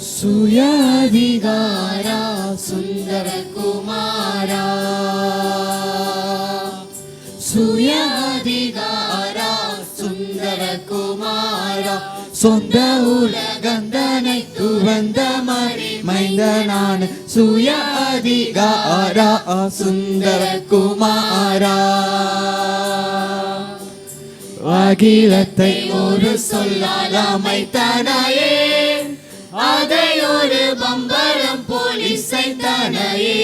சுயாதிகாரா சுந்தரகுமாரா, சுயாதிகாரா சுந்தரகுமாரா, சொந்த உலகந்தனை துவந்த மறி மைந்தனான சுயாதிகாரா சுந்தரகுமாரா. அகிலத்தை ஒரு சொல்லால் அமைத்தனையே, அதை ஒரு பம்பரம் போலிசைத்தனையே,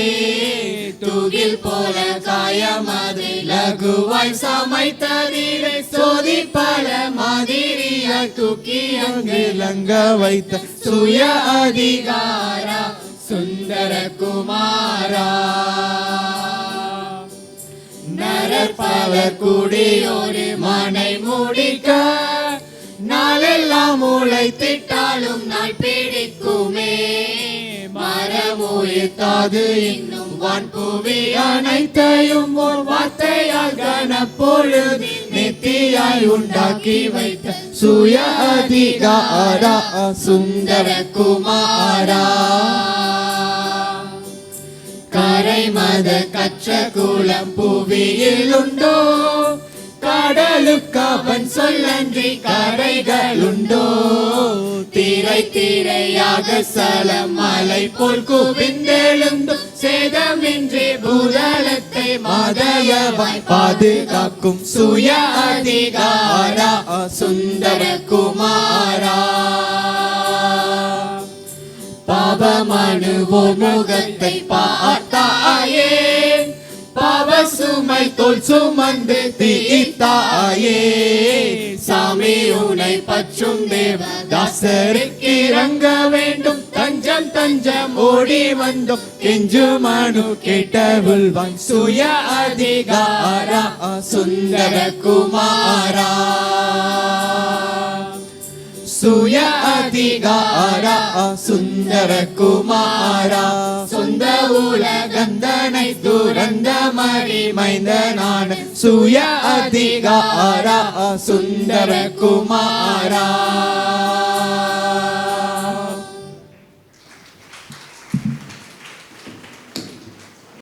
தூகில் போல காயமது லகுவாய் சமைத்ததிலே சோதி பல மாதிரியாய் தூக்கி அங்கு லங்க வைத்த சுய அதிகாரா சுந்தரகுமாரா. நரற்பவர் கூடியோரு மனை முடிக்க, நாளெல்லாம் உழைத்திட்டாலும் நாள் பிடிக்குமே, மரமுயர்த்தாது இன்னும் வான்புவி அனைத்தையும் ஒரு வார்த்தையால் கனப்பொழுது நெத்தியாய் உண்டாக்கி வைத்த சுய அதிகாரா சுந்தரகுமாரா. கரை மத கற்ற குளம் புவியில் உண்டோ, கடலுக்கு அவன் சொல்லன்றி கரைகள் உண்டோ, திரை திரையாக சலம் மலை போல் குவிந்தெழுந்தும் சேதமின்றி பூதளத்தை மதயவாய் பாதுகாக்கும் சுய அதிகாரா சுந்தரகுமாரா. பாவமனுவோர் முகத்தை பார்த்தாயே, பாவ சுமை தோல் சுமந்து தீத்தாயே, சாமி உனை பற்றும் தேவதாசருக்கு இறங்க வேண்டும், தஞ்சம் தஞ்சம் ஓடி வந்தோம் கெஞ்சு மனு கேட்டவுள்வான் சுய அதிகாரா சுந்தரகுமாரா. சுய அதிகாரா சுந்தரகுமாரா, சொந்த உலகந்தனை துறந்த மறி மைந்தனான சுய அதிகாரா சுந்தரகுமாரா.